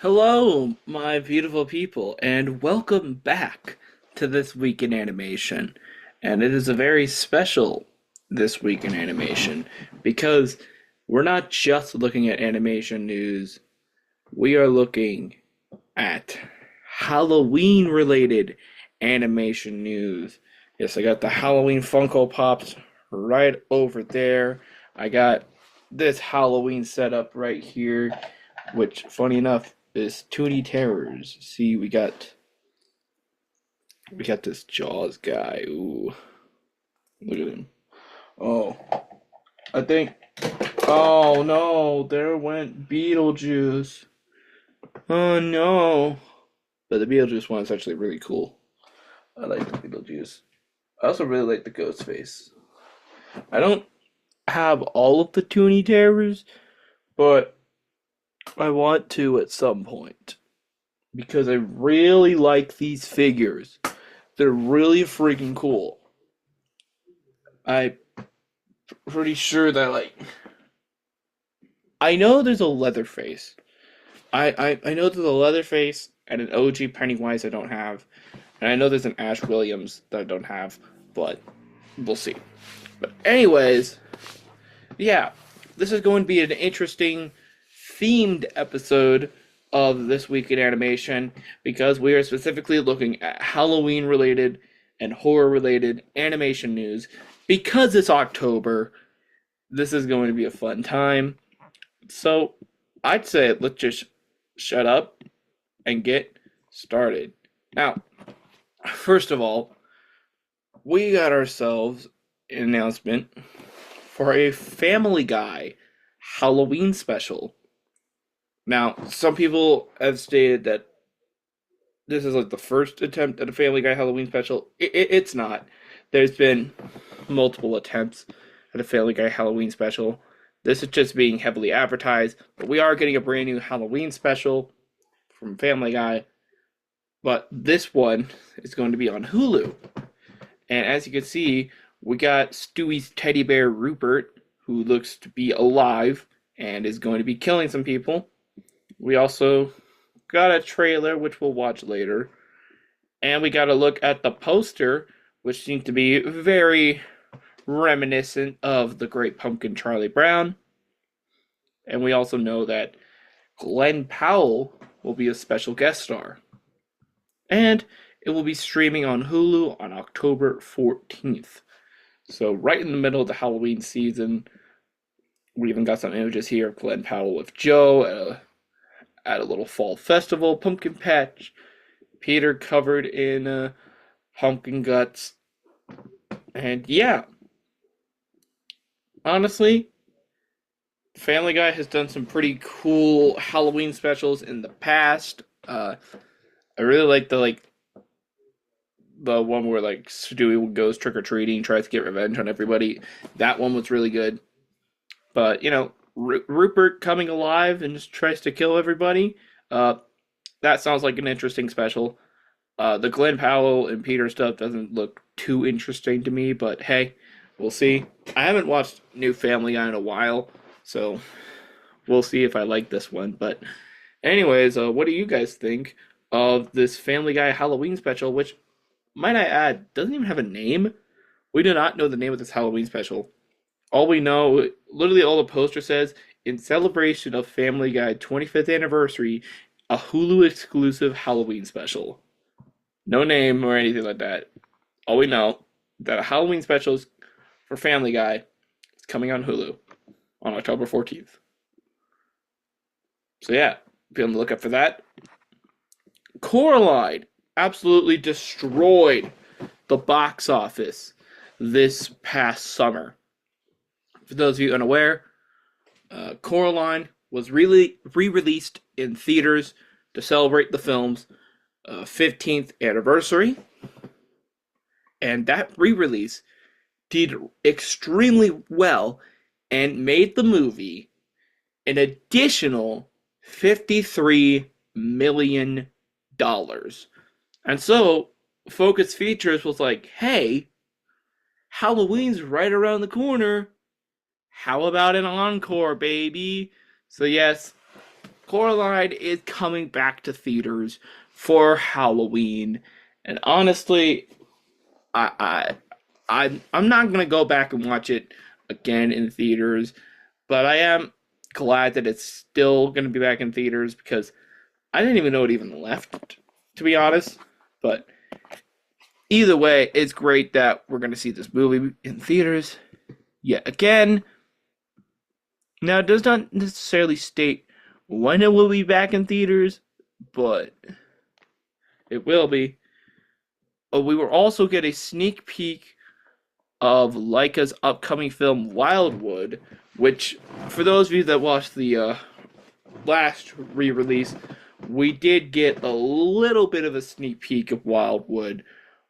Hello, my beautiful people, and welcome back to This Week in Animation. And it is a very special This Week in Animation because we're not just looking at animation news, we are looking at Halloween related animation news. Yes, I got the Halloween Funko Pops right over there. I got this Halloween setup right here, which, funny enough, is Toonie Terrors. See, we got this Jaws guy. Ooh, look at him. Oh, I think. Oh no, there went Beetlejuice. Oh no. But the Beetlejuice one is actually really cool. I like the Beetlejuice. I also really like the ghost face. I don't have all of the Toonie Terrors, but I want to at some point because I really like these figures. They're really freaking cool. I'm pretty sure that I know there's a Leatherface. I know there's a Leatherface and an OG Pennywise I don't have, and I know there's an Ash Williams that I don't have, but we'll see. But anyways, yeah, this is going to be an interesting themed episode of This Week in Animation because we are specifically looking at Halloween related and horror related animation news. Because it's October, this is going to be a fun time. So I'd say let's just shut up and get started. Now, first of all, we got ourselves an announcement for a Family Guy Halloween special. Now, some people have stated that this is like the first attempt at a Family Guy Halloween special. It's not. There's been multiple attempts at a Family Guy Halloween special. This is just being heavily advertised, but we are getting a brand new Halloween special from Family Guy. But this one is going to be on Hulu. And as you can see, we got Stewie's teddy bear Rupert, who looks to be alive and is going to be killing some people. We also got a trailer, which we'll watch later. And we got a look at the poster, which seemed to be very reminiscent of the Great Pumpkin Charlie Brown. And we also know that Glenn Powell will be a special guest star. And it will be streaming on Hulu on October 14th. So right in the middle of the Halloween season, we even got some images here of Glenn Powell with Joe at a little fall festival, pumpkin patch, Peter covered in pumpkin guts. And yeah, honestly, Family Guy has done some pretty cool Halloween specials in the past. I really like the one where Stewie goes trick or treating, tries to get revenge on everybody. That one was really good. But Rupert coming alive and just tries to kill everybody. That sounds like an interesting special. The Glenn Powell and Peter stuff doesn't look too interesting to me, but hey, we'll see. I haven't watched New Family Guy in a while, so we'll see if I like this one. But anyways, what do you guys think of this Family Guy Halloween special, which, might I add, doesn't even have a name? We do not know the name of this Halloween special. All we know, literally all the poster says, in celebration of Family Guy 25th anniversary, a Hulu exclusive Halloween special. No name or anything like that. All we know, that a Halloween special is for Family Guy is coming on Hulu on October 14th. So yeah, be on the lookout for that. Coraline absolutely destroyed the box office this past summer. For those of you unaware, Coraline was really re-released in theaters to celebrate the film's 15th anniversary, and that re-release did extremely well and made the movie an additional $53 million. And so Focus Features was like, hey, Halloween's right around the corner. How about an encore, baby? So yes, Coraline is coming back to theaters for Halloween, and honestly, I, I, I'm not gonna go back and watch it again in theaters, but I am glad that it's still gonna be back in theaters because I didn't even know it even left, to be honest. But either way, it's great that we're gonna see this movie in theaters yet again. Now, it does not necessarily state when it will be back in theaters, but it will be. We will also get a sneak peek of Leica's upcoming film Wildwood, which, for those of you that watched the last re-release, we did get a little bit of a sneak peek of Wildwood.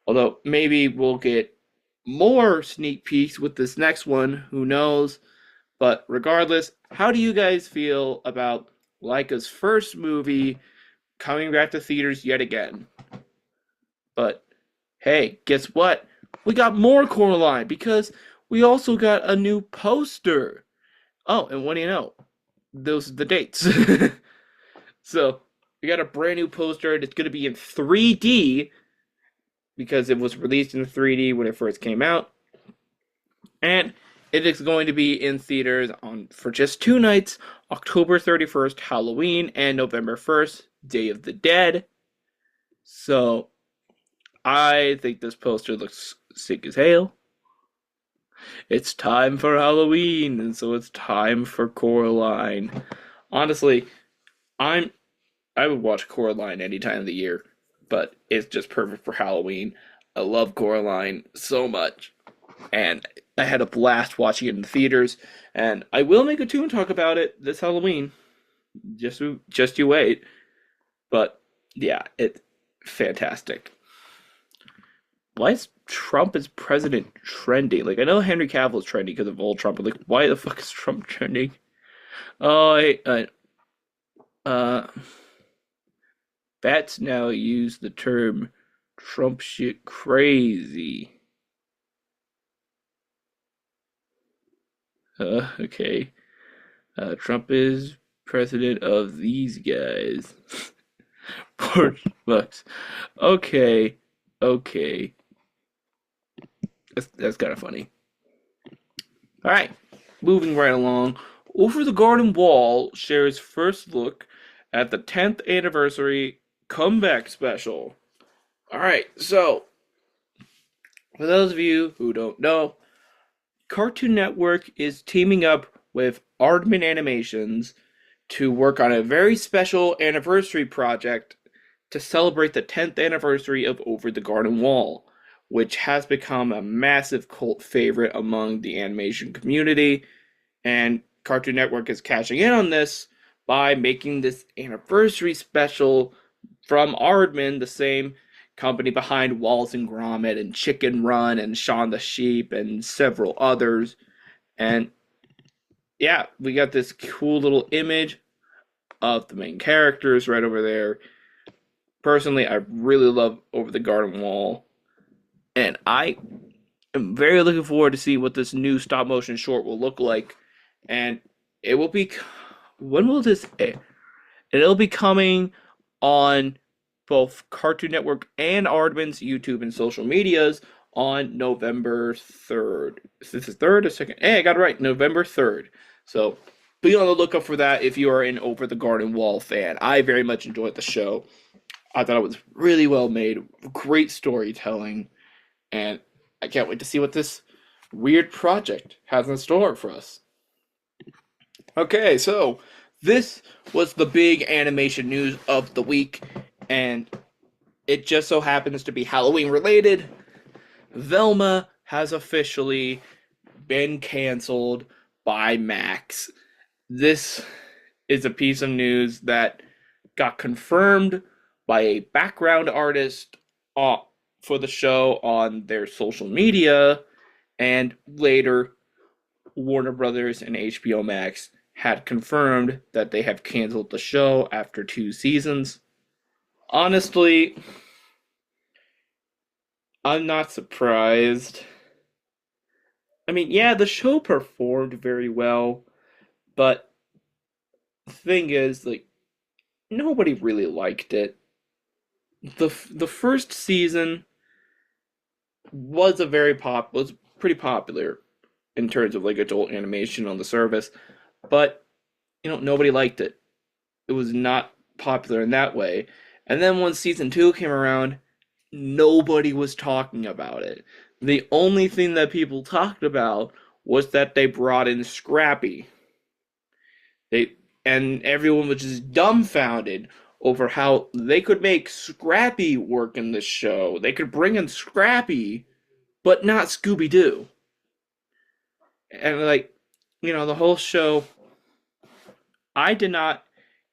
Although maybe we'll get more sneak peeks with this next one, who knows? But regardless, how do you guys feel about Leica's first movie coming back to theaters yet again? But hey, guess what? We got more Coraline because we also got a new poster. Oh, and what do you know? Those are the dates. So we got a brand new poster, and it's going to be in 3D because it was released in 3D when it first came out, and it is going to be in theaters on for just 2 nights: October 31st, Halloween, and November 1st, Day of the Dead. So I think this poster looks sick as hell. It's time for Halloween, and so it's time for Coraline. Honestly, I'm I would watch Coraline any time of the year, but it's just perfect for Halloween. I love Coraline so much, and I had a blast watching it in the theaters. And I will make a Toon Talk about it this Halloween. Just you wait. But yeah, it's fantastic. Why is Trump as president trending? Like, I know Henry Cavill is trending because of old Trump, but like, why the fuck is Trump trending? Oh, uh, Bats now use the term Trump shit crazy. Okay. Trump is president of these guys. Poor bucks. Okay. Okay. That's kind of funny. All right. Moving right along. Over the Garden Wall shares first look at the 10th anniversary comeback special. All right. So, for those of you who don't know, Cartoon Network is teaming up with Aardman Animations to work on a very special anniversary project to celebrate the 10th anniversary of Over the Garden Wall, which has become a massive cult favorite among the animation community. And Cartoon Network is cashing in on this by making this anniversary special from Aardman, the same company behind Wallace and Gromit and Chicken Run and Shaun the Sheep and several others. And yeah, we got this cool little image of the main characters right over there. Personally, I really love Over the Garden Wall, and I am very looking forward to see what this new stop motion short will look like. And it will be, when will this air? It'll be coming on both Cartoon Network and Aardman's YouTube and social medias on November 3rd. Is this the 3rd or 2nd? Hey, I got it right. November 3rd. So be on the lookout for that if you are an Over the Garden Wall fan. I very much enjoyed the show. I thought it was really well made, great storytelling, and I can't wait to see what this weird project has in store for us. Okay, so this was the big animation news of the week, and it just so happens to be Halloween related. Velma has officially been canceled by Max. This is a piece of news that got confirmed by a background artist for the show on their social media, and later Warner Brothers and HBO Max had confirmed that they have canceled the show after 2 seasons. Honestly, I'm not surprised. I mean, yeah, the show performed very well, but the thing is, like, nobody really liked it. The first season was pretty popular in terms of like adult animation on the service, but nobody liked it. It was not popular in that way. And then when season 2 came around, nobody was talking about it. The only thing that people talked about was that they brought in Scrappy. They and everyone was just dumbfounded over how they could make Scrappy work in this show. They could bring in Scrappy, but not Scooby-Doo. And like, the whole show, I did not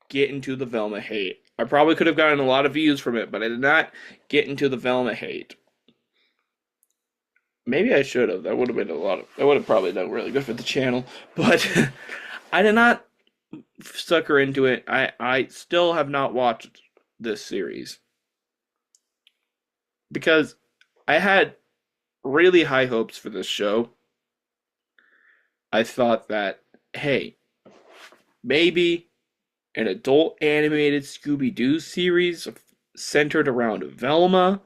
get into the Velma hate. I probably could have gotten a lot of views from it, but I did not get into the Velma hate. Maybe I should have. That would have probably done really good for the channel. But I did not sucker into it. I still have not watched this series because I had really high hopes for this show. I thought that, hey, maybe an adult animated Scooby-Doo series centered around Velma,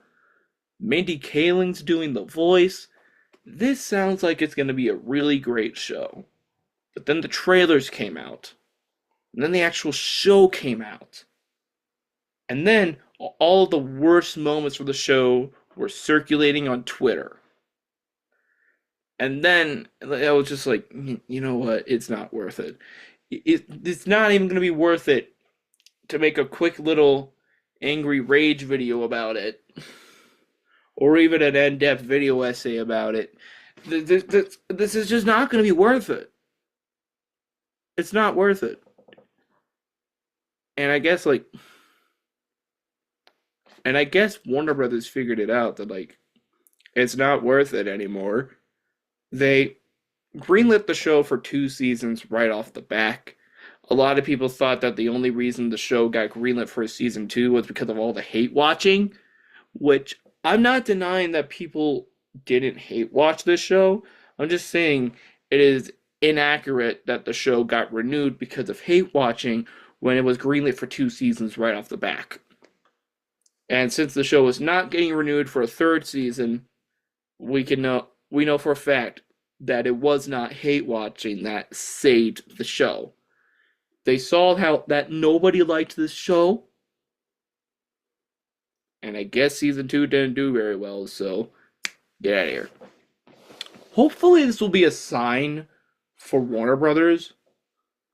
Mindy Kaling's doing the voice. This sounds like it's going to be a really great show. But then the trailers came out. And then the actual show came out. And then all of the worst moments for the show were circulating on Twitter. And then I was just like, you know what? It's not worth it. It's not even going to be worth it to make a quick little angry rage video about it, or even an in-depth video essay about it. This is just not going to be worth it. It's not worth it. And I guess Warner Brothers figured it out that like it's not worth it anymore. They greenlit the show for 2 seasons right off the back. A lot of people thought that the only reason the show got greenlit for season 2 was because of all the hate watching, which I'm not denying that people didn't hate watch this show. I'm just saying it is inaccurate that the show got renewed because of hate watching when it was greenlit for 2 seasons right off the back. And since the show is not getting renewed for a third season, we know for a fact that it was not hate watching that saved the show. They saw how that nobody liked this show, and I guess season 2 didn't do very well, so get out of here. Hopefully this will be a sign for Warner Brothers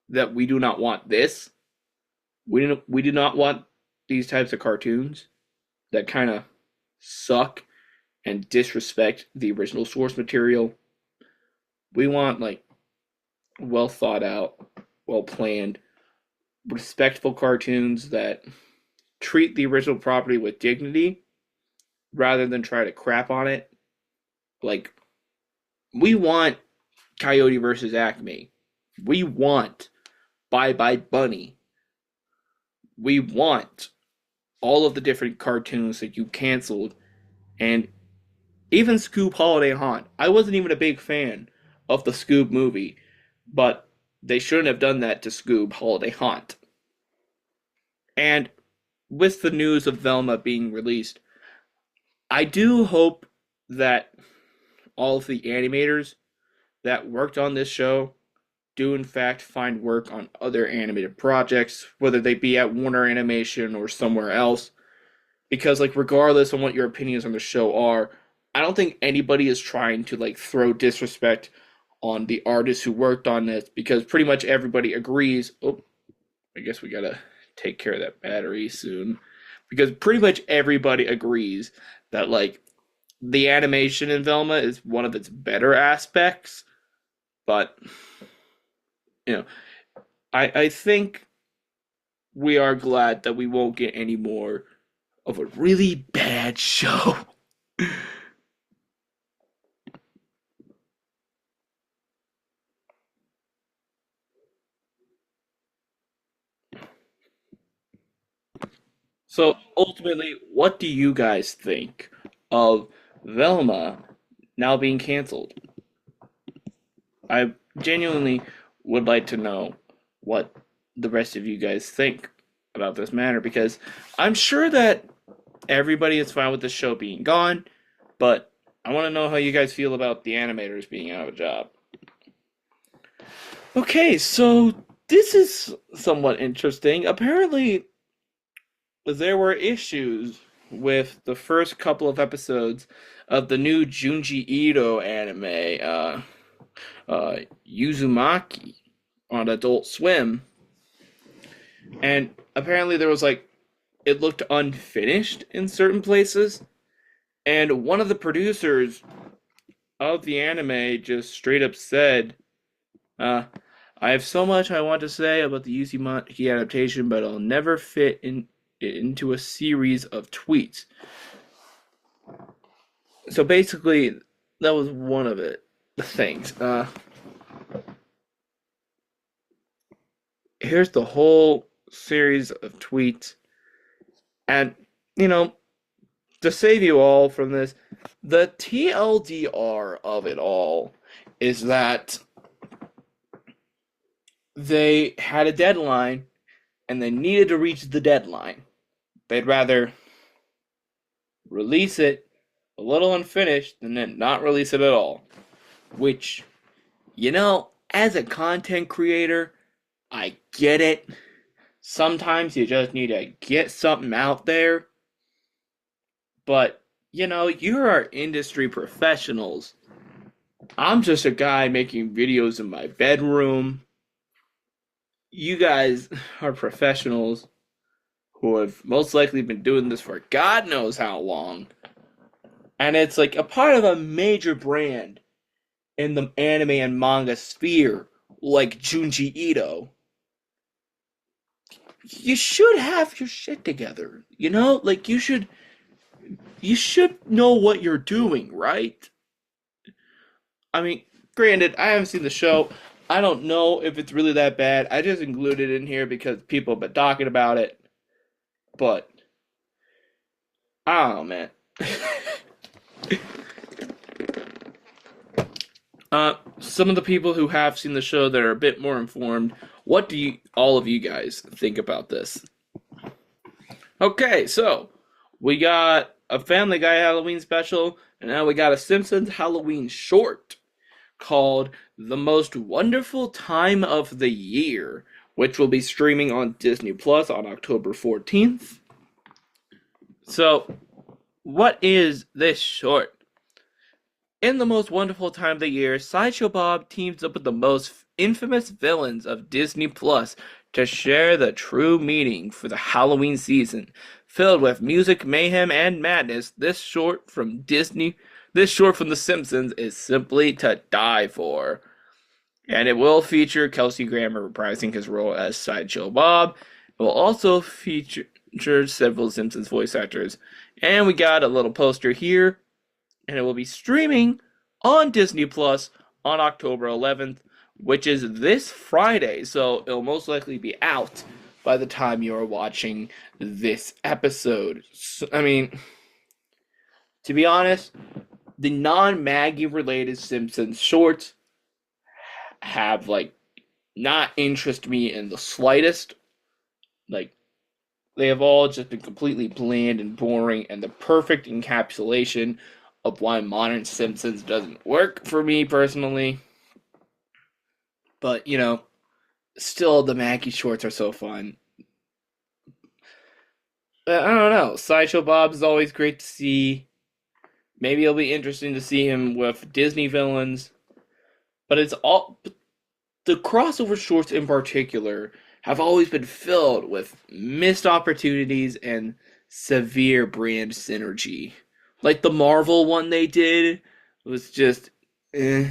that we do not want this. We do not want these types of cartoons that kind of suck and disrespect the original source material. We want like well thought out, well planned, respectful cartoons that treat the original property with dignity rather than try to crap on it. Like, we want Coyote versus Acme. We want Bye Bye Bunny. We want all of the different cartoons that you canceled, and even Scoob Holiday Haunt. I wasn't even a big fan of the Scoob movie, but they shouldn't have done that to Scoob Holiday Haunt. And with the news of Velma being released, I do hope that all of the animators that worked on this show do in fact find work on other animated projects, whether they be at Warner Animation or somewhere else. Because like regardless on what your opinions on the show are, I don't think anybody is trying to like throw disrespect on the artists who worked on this, because pretty much everybody agrees. Oh, I guess we gotta take care of that battery soon. Because pretty much everybody agrees that like the animation in Velma is one of its better aspects, but you know, I think we are glad that we won't get any more of a really bad show. So ultimately, what do you guys think of Velma now being canceled? I genuinely would like to know what the rest of you guys think. about this matter because I'm sure that everybody is fine with the show being gone, but I want to know how you guys feel about the animators being out of a job. Okay, so this is somewhat interesting. Apparently, there were issues with the first couple of episodes of the new Junji Ito anime, Uzumaki, on Adult Swim, and apparently there was like it looked unfinished in certain places, and one of the producers of the anime just straight up said, uh, "I have so much I want to say about the Uzumaki adaptation, but I'll never fit into a series of tweets." So basically, that was one of the things. Here's the whole series of tweets, and you know, to save you all from this, the TLDR of it all is that they had a deadline and they needed to reach the deadline. They'd rather release it a little unfinished than then not release it at all. Which, as a content creator, I get it. Sometimes you just need to get something out there. But, you're our industry professionals. I'm just a guy making videos in my bedroom. You guys are professionals who have most likely been doing this for God knows how long. And it's like a part of a major brand in the anime and manga sphere, like Junji Ito. You should have your shit together, Like you should know what you're doing, right? I mean, granted, I haven't seen the show. I don't know if it's really that bad. I just included it in here because people have been talking about it. But I don't know, man. Some of the people who have seen the show that are a bit more informed, what do all of you guys think about this? Okay, so we got a Family Guy Halloween special, and now we got a Simpsons Halloween short called The Most Wonderful Time of the Year, which will be streaming on Disney Plus on October 14th. So, what is this short? In The Most Wonderful Time of the Year, Sideshow Bob teams up with the most infamous villains of Disney Plus to share the true meaning for the Halloween season. Filled with music, mayhem, and madness, this short from The Simpsons is simply to die for. And it will feature Kelsey Grammer reprising his role as Sideshow Bob. It will also feature several Simpsons voice actors. And we got a little poster here, and it will be streaming on Disney Plus on October 11th, which is this Friday, so it'll most likely be out by the time you're watching this episode. So, I mean, to be honest, the non-Maggie related Simpsons shorts have, not interest me in the slightest. They have all just been completely bland and boring, and the perfect encapsulation of why modern Simpsons doesn't work for me personally. But, still the Maggie shorts are so fun. But I don't know. Sideshow Bob is always great to see. Maybe it'll be interesting to see him with Disney villains. But the crossover shorts in particular have always been filled with missed opportunities and severe brand synergy. Like the Marvel one they did was just eh.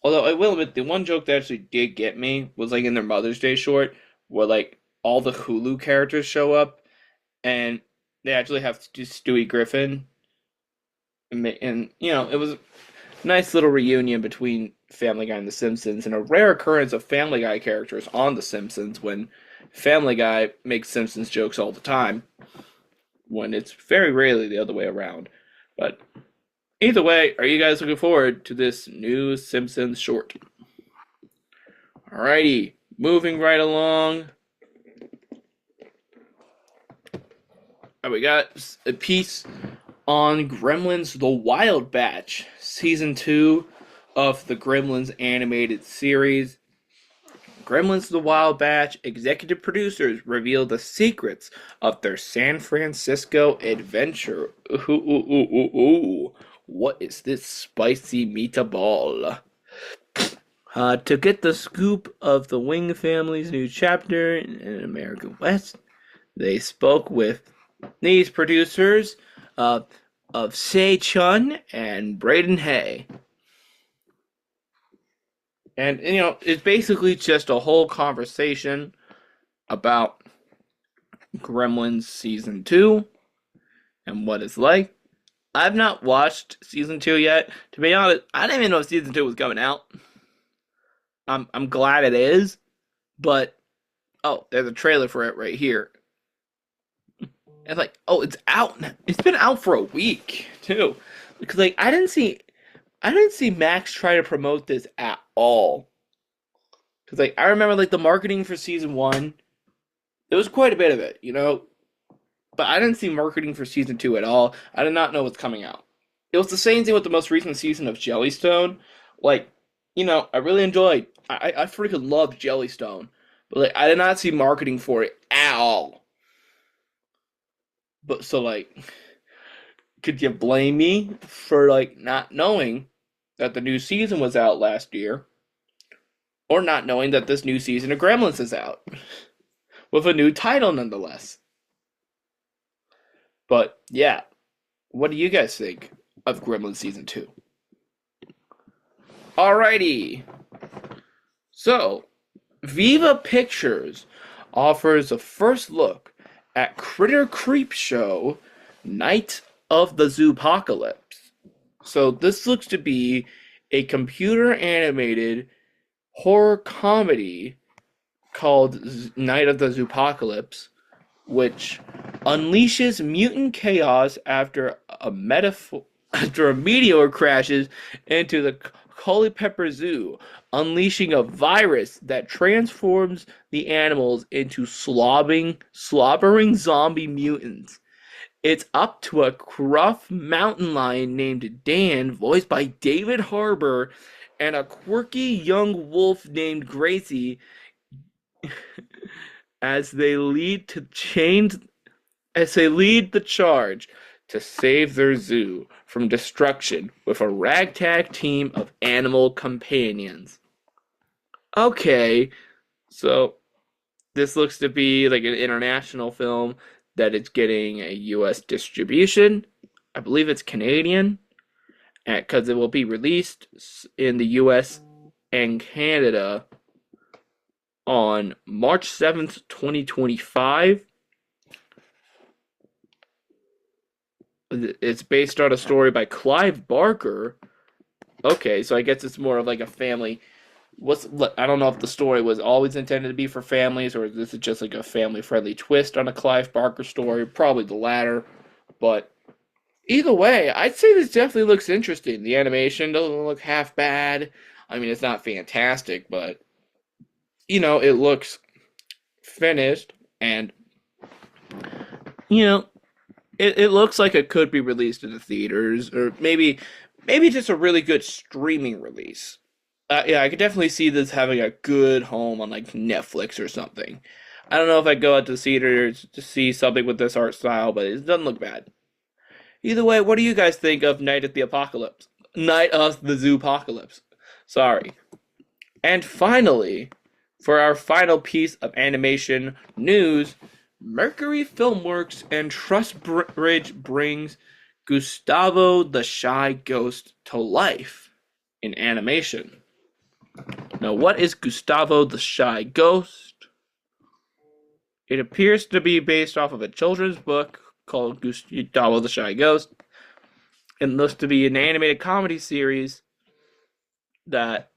Although I will admit, the one joke that actually did get me was in their Mother's Day short, where all the Hulu characters show up, and they actually have to do Stewie Griffin, and it was a nice little reunion between Family Guy and The Simpsons, and a rare occurrence of Family Guy characters on The Simpsons when Family Guy makes Simpsons jokes all the time, when it's very rarely the other way around. But either way, are you guys looking forward to this new Simpsons short? Alrighty, moving right along. We got a piece on Gremlins The Wild Batch, Season 2 of the Gremlins animated series. Gremlins The Wild Batch executive producers reveal the secrets of their San Francisco adventure. Ooh, ooh, ooh, ooh, ooh. What is this spicy meatball? To get the scoop of the Wing family's new chapter in American West, they spoke with these producers of Sei Chun and Braden Hay. And, it's basically just a whole conversation about Gremlins Season 2 and what it's like. I've not watched Season 2 yet. To be honest, I didn't even know if Season 2 was coming out. I'm glad it is, but, oh, there's a trailer for it right here. And oh, it's out. It's been out for a week, too. Because, I didn't see Max try to promote this at all. Because, I remember, the marketing for Season 1, there was quite a bit of it, But I didn't see marketing for Season 2 at all. I did not know what's coming out. It was the same thing with the most recent season of Jellystone. I really enjoyed. I freaking loved Jellystone. But, I did not see marketing for it at all. But, so, could you blame me for, not knowing that the new season was out last year? Or not knowing that this new season of Gremlins is out? With a new title, nonetheless. But, yeah. What do you guys think of Gremlins Season 2? Alrighty. So, Viva Pictures offers a first look at Critter Creepshow Night of the Zoopocalypse. So, this looks to be a computer animated horror comedy called Night of the Zoopocalypse, which unleashes mutant chaos after a meteor crashes into the Culpeper Zoo, unleashing a virus that transforms the animals into slobbering zombie mutants. It's up to a gruff mountain lion named Dan, voiced by David Harbour, and a quirky young wolf named Gracie as they lead the charge to save their zoo from destruction with a ragtag team of animal companions. Okay, so this looks to be like an international film that it's getting a US distribution. I believe it's Canadian, because it will be released in the US and Canada on March 7th, 2025. It's based on a story by Clive Barker. Okay, so I guess it's more of a family. I don't know if the story was always intended to be for families, or this is just a family-friendly twist on a Clive Barker story. Probably the latter, but either way, I'd say this definitely looks interesting. The animation doesn't look half bad. I mean, it's not fantastic, but it looks finished, and it looks like it could be released in the theaters, or maybe just a really good streaming release. Yeah, I could definitely see this having a good home on Netflix or something. I don't know if I'd go out to the theaters to see something with this art style, but it doesn't look bad. Either way, what do you guys think of Night of the Zoopocalypse? Sorry. And finally, for our final piece of animation news, Mercury Filmworks and Trustbridge brings Gustavo the Shy Ghost to life in animation. Now, what is Gustavo the Shy Ghost? It appears to be based off of a children's book called Gustavo the Shy Ghost. It looks to be an animated comedy series that,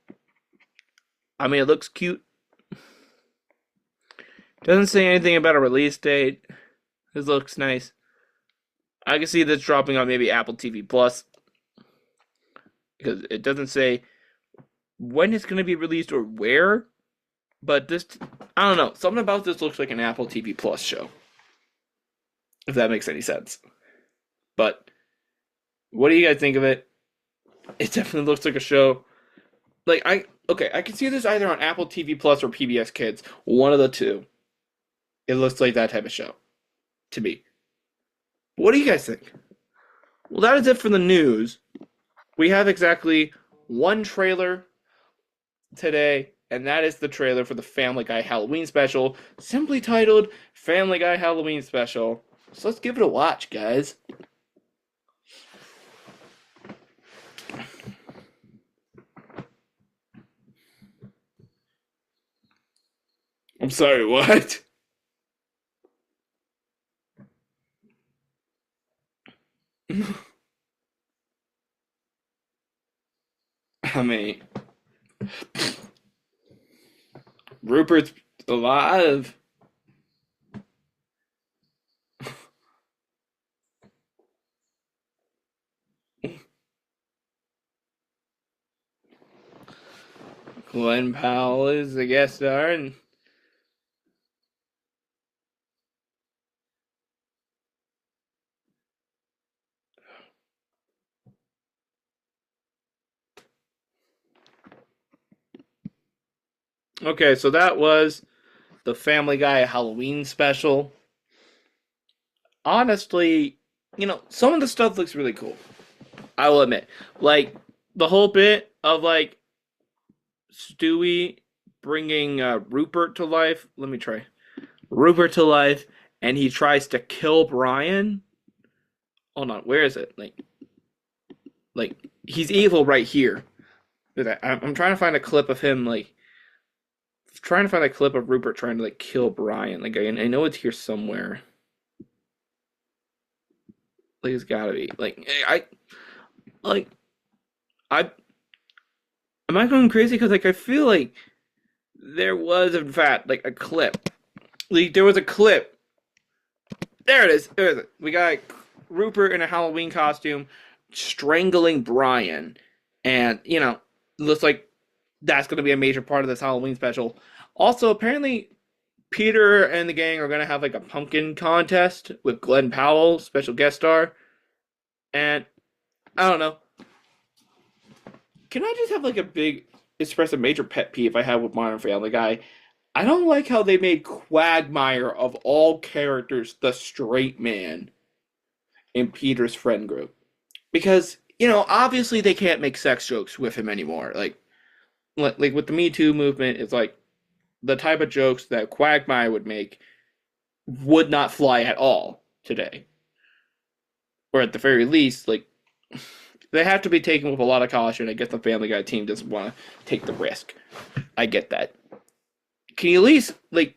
it looks cute. Doesn't say anything about a release date. This looks nice. I can see this dropping on maybe Apple TV Plus, because it doesn't say when it's going to be released or where. But this, I don't know. Something about this looks like an Apple TV Plus show. if that makes any sense. But what do you guys think of it? It definitely looks like a show. Like I can see this either on Apple TV Plus or PBS Kids. One of the two. It looks like that type of show to me. What do you guys think? Well, that is it for the news. We have exactly one trailer today, and that is the trailer for the Family Guy Halloween special, simply titled Family Guy Halloween Special. So let's give it a watch, guys. I'm sorry, what? I mean, Rupert's alive. Glenn Powell is the guest star, and okay, so that was the Family Guy Halloween special. Honestly, some of the stuff looks really cool. I will admit. Like, the whole bit of, like, Stewie bringing Rupert to life. Let me try. Rupert to life, and he tries to kill Brian. Hold on, where is it? Like he's evil right here. I'm trying to find a clip of him, like, trying to find a clip of Rupert trying to, like, kill Brian. Like, I know it's here somewhere. Like, it's gotta be. Like, I, am I going crazy? Because, like, I feel like there was, in fact, like, a clip. Like, there was a clip. There it is. There it is. We got Rupert in a Halloween costume strangling Brian. And, looks like that's going to be a major part of this Halloween special. Also, apparently, Peter and the gang are going to have, like, a pumpkin contest with Glenn Powell, special guest star. And I don't know. Can I just have, like, express a major pet peeve I have with Modern Family Guy? I don't like how they made Quagmire, of all characters, the straight man in Peter's friend group. Because, obviously they can't make sex jokes with him anymore. Like with the Me Too movement, it's like the type of jokes that Quagmire would make would not fly at all today. Or at the very least, like, they have to be taken with a lot of caution. I guess the Family Guy team doesn't want to take the risk. I get that. Can you at least, like,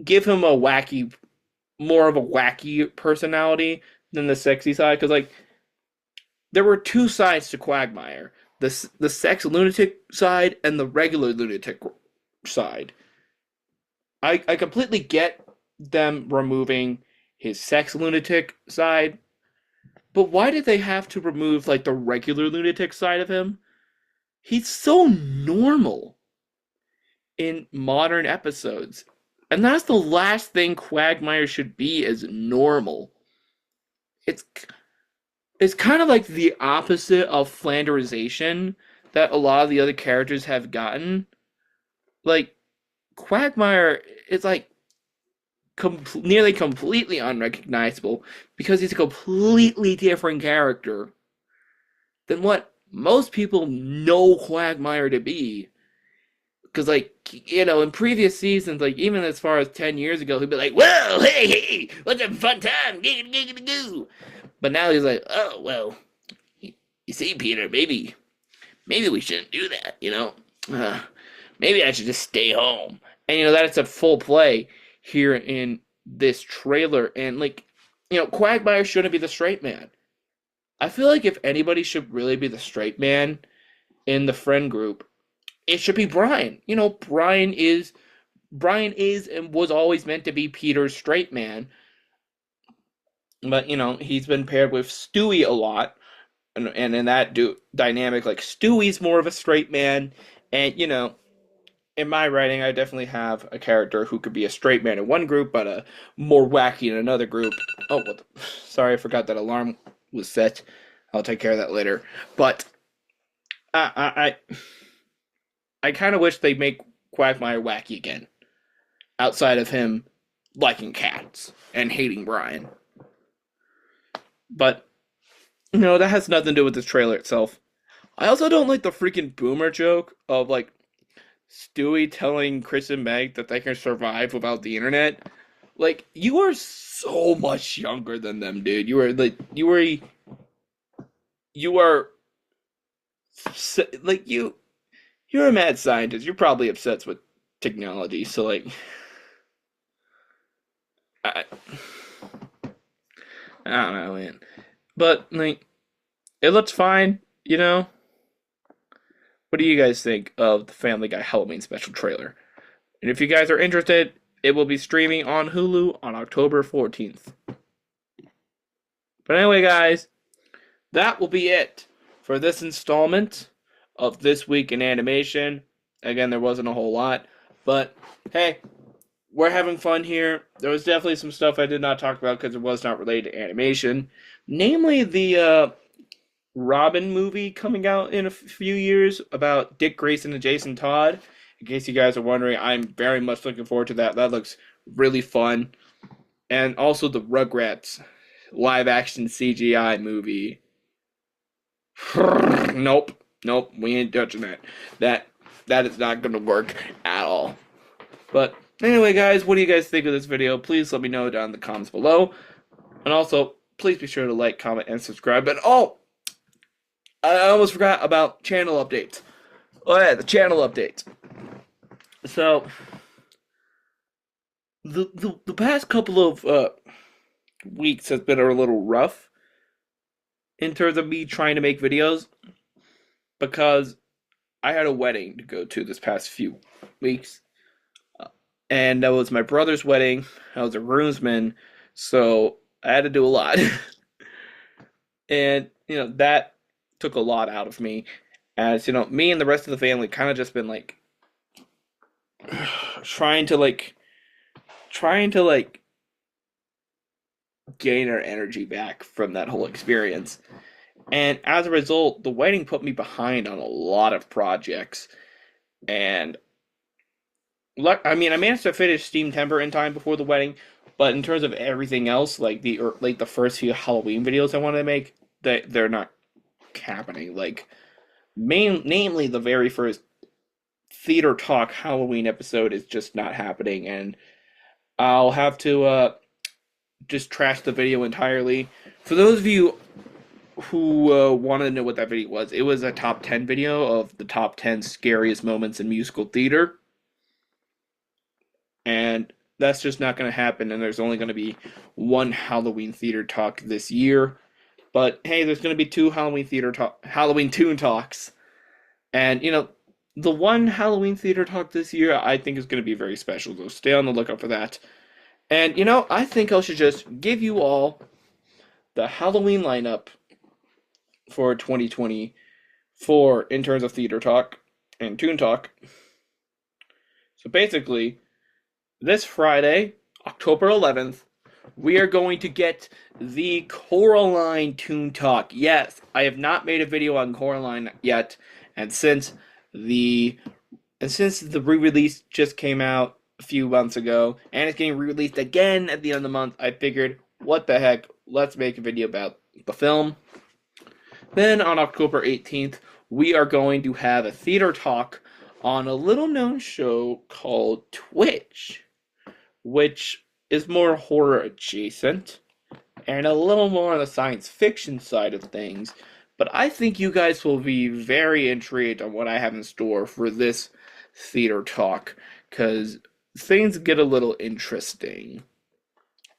give him more of a wacky personality than the sexy side? Because, like, there were two sides to Quagmire: the sex lunatic side and the regular lunatic side. I completely get them removing his sex lunatic side, but why did they have to remove, like, the regular lunatic side of him? He's so normal in modern episodes. And that's the last thing Quagmire should be, is normal. It's it's kind of like the opposite of Flanderization that a lot of the other characters have gotten. Like, Quagmire is, like, nearly completely unrecognizable because he's a completely different character than what most people know Quagmire to be. Because, like, in previous seasons, like, even as far as 10 years ago, he'd be like, whoa, hey, what's a fun time, giggity, giggity, goo. But now he's like, oh, well, you see, Peter, maybe we shouldn't do that, maybe I should just stay home. And, that's a full play here in this trailer. And, like, Quagmire shouldn't be the straight man. I feel like if anybody should really be the straight man in the friend group, it should be Brian. Brian is and was always meant to be Peter's straight man. But, he's been paired with Stewie a lot. And in that dynamic, like, Stewie's more of a straight man. And, in my writing, I definitely have a character who could be a straight man in one group, but a more wacky in another group. Oh, sorry, I forgot that alarm was set. I'll take care of that later. But I kind of wish they make Quagmire wacky again, outside of him liking cats and hating Brian. But no, that has nothing to do with this trailer itself. I also don't like the freaking boomer joke of like Stewie telling Chris and Meg that they can survive without the internet. Like, you are so much younger than them, dude. You are like you're a mad scientist. You're probably obsessed with technology. So like, I I don't know, man. But like, it looks fine. You know, what do you guys think of the Family Guy Halloween special trailer? And if you guys are interested, it will be streaming on Hulu on October 14th. But anyway, guys, that will be it for this installment of This Week in Animation. Again, there wasn't a whole lot, but hey, we're having fun here. There was definitely some stuff I did not talk about because it was not related to animation, namely the Robin movie coming out in a few years about Dick Grayson and Jason Todd. In case you guys are wondering, I'm very much looking forward to that. That looks really fun. And also the Rugrats live action CGI movie. Nope, we ain't touching that. That is not going to work at all. But anyway, guys, what do you guys think of this video? Please let me know down in the comments below. And also, please be sure to like, comment, and subscribe. And oh, I almost forgot about channel updates. Oh yeah, the channel updates. So, the past couple of weeks has been a little rough in terms of me trying to make videos because I had a wedding to go to this past few weeks. And that was my brother's wedding. I was a groomsman, so I had to do a lot. And, that took a lot out of me. As, me and the rest of the family kind of just been like trying to gain our energy back from that whole experience. And as a result, the wedding put me behind on a lot of projects. And I managed to finish Steam Timber in time before the wedding, but in terms of everything else, like the first few Halloween videos I wanted to make, they're not happening. Like namely the very first Theater Talk Halloween episode is just not happening, and I'll have to just trash the video entirely. For those of you who want to know what that video was, it was a top 10 video of the top 10 scariest moments in musical theater. And that's just not going to happen, and there's only going to be one Halloween Theater Talk this year. But hey, there's going to be two Halloween Toon Talks. And, the one Halloween Theater Talk this year I think is going to be very special, so stay on the lookout for that. And, I think I should just give you all the Halloween lineup for 2024 in terms of Theater Talk and Toon Talk. So basically, this Friday, October 11th, we are going to get the Coraline Toon Talk. Yes, I have not made a video on Coraline yet, and since the re-release just came out a few months ago, and it's getting re-released again at the end of the month, I figured, what the heck, let's make a video about the film. Then on October 18th, we are going to have a Theater Talk on a little-known show called Twitch, which is more horror adjacent and a little more on the science fiction side of things. But I think you guys will be very intrigued on what I have in store for this Theater Talk, because things get a little interesting.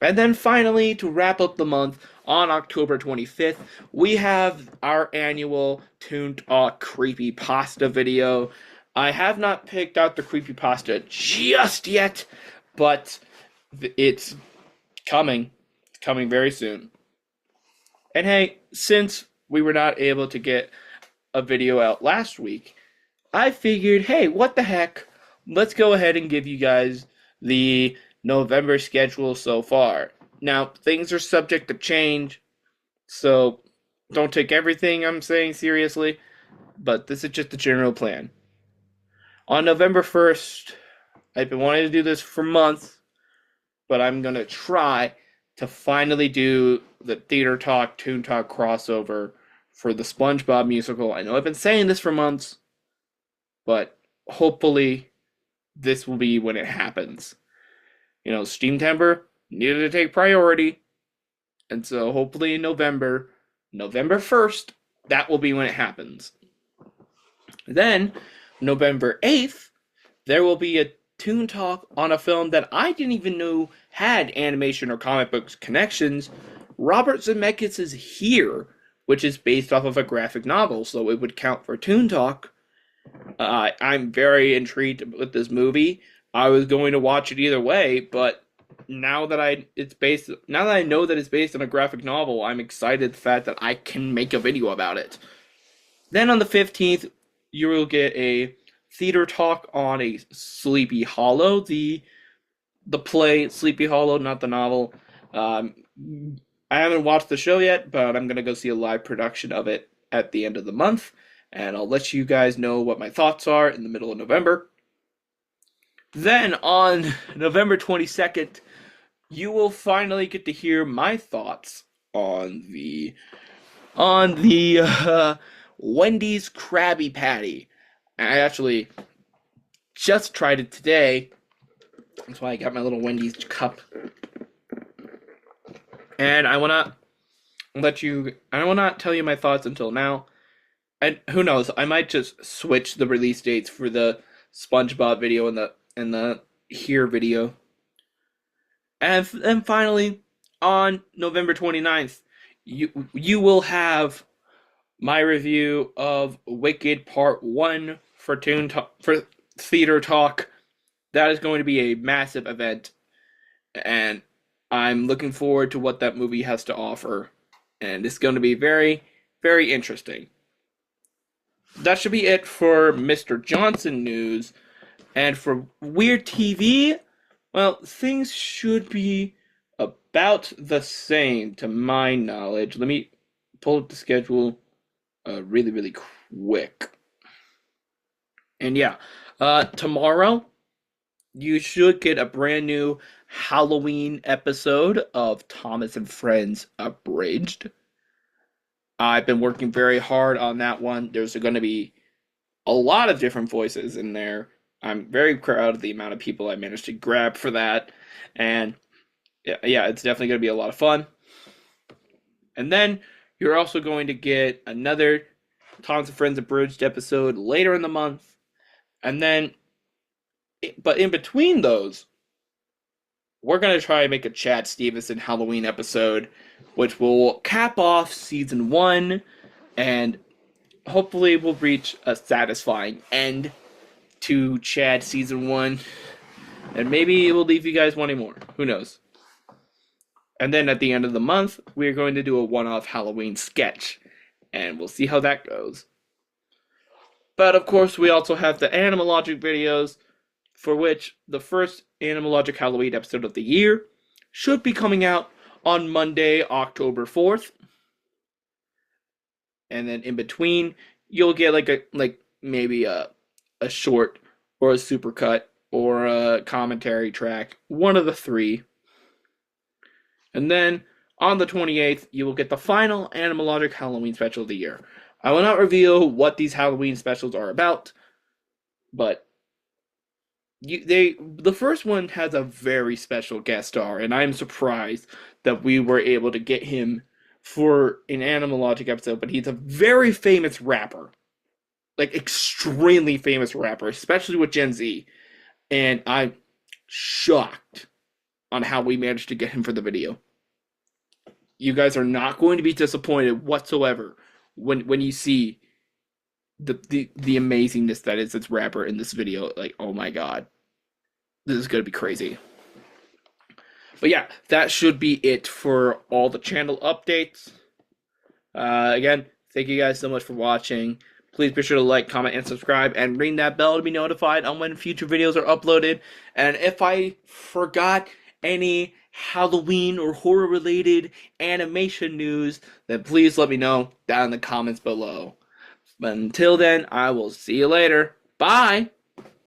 And then finally, to wrap up the month, on October 25th, we have our annual Toon Talk Creepypasta video. I have not picked out the creepypasta just yet, but it's coming. It's coming very soon. And hey, since we were not able to get a video out last week, I figured, hey, what the heck? Let's go ahead and give you guys the November schedule so far. Now, things are subject to change, so don't take everything I'm saying seriously, but this is just the general plan. On November 1st, I've been wanting to do this for months, but I'm going to try to finally do the Theater Talk, Toon Talk crossover for the SpongeBob musical. I know I've been saying this for months, but hopefully this will be when it happens. Steam Timber needed to take priority, and so hopefully in November 1st, that will be when it happens. Then, November 8th, there will be a Toon Talk on a film that I didn't even know had animation or comic books connections. Robert Zemeckis' Here, which is based off of a graphic novel, so it would count for Toon Talk. I'm very intrigued with this movie. I was going to watch it either way, but now that I know that it's based on a graphic novel, I'm excited the fact that I can make a video about it. Then on the 15th, you will get a Theater Talk on a Sleepy Hollow, the play Sleepy Hollow, not the novel. I haven't watched the show yet, but I'm gonna go see a live production of it at the end of the month, and I'll let you guys know what my thoughts are in the middle of November. Then on November 22nd, you will finally get to hear my thoughts on the Wendy's Krabby Patty. I actually just tried it today. That's why I got my little Wendy's cup. And I will not tell you my thoughts until now. And who knows, I might just switch the release dates for the SpongeBob video and the Here video. And then finally, on November 29th, you will have my review of Wicked Part 1 for Theater Talk. That is going to be a massive event, and I'm looking forward to what that movie has to offer, and it's going to be very, very interesting. That should be it for Mr. Johnson news, and for Weird TV, well, things should be about the same to my knowledge. Let me pull up the schedule really, really quick. And yeah, tomorrow you should get a brand new Halloween episode of Thomas and Friends Abridged. I've been working very hard on that one. There's going to be a lot of different voices in there. I'm very proud of the amount of people I managed to grab for that. And yeah, it's definitely going to be a lot of fun. And then you're also going to get another Thomas and Friends Abridged episode later in the month. And then, but in between those, we're going to try and make a Chad Stevenson Halloween episode, which will cap off season 1, and hopefully we'll reach a satisfying end to Chad season 1, and maybe it will leave you guys wanting more. Who knows? And then at the end of the month, we're going to do a one-off Halloween sketch, and we'll see how that goes. But of course, we also have the Animalogic videos, for which the first Animalogic Halloween episode of the year should be coming out on Monday, October 4th. And then in between, you'll get maybe a short or a supercut or a commentary track, one of the three. And then on the 28th, you will get the final Animalogic Halloween special of the year. I will not reveal what these Halloween specials are about, but the first one has a very special guest star, and I'm surprised that we were able to get him for an Animalogic episode, but he's a very famous rapper. Like, extremely famous rapper, especially with Gen Z. And I'm shocked on how we managed to get him for the video. You guys are not going to be disappointed whatsoever when you see the amazingness that is this rapper in this video. Like, oh my god, this is gonna be crazy. But yeah, that should be it for all the channel updates. Again, thank you guys so much for watching. Please be sure to like, comment, and subscribe, and ring that bell to be notified on when future videos are uploaded. And if I forgot any Halloween or horror related animation news, then please let me know down in the comments below. But until then, I will see you later. Bye!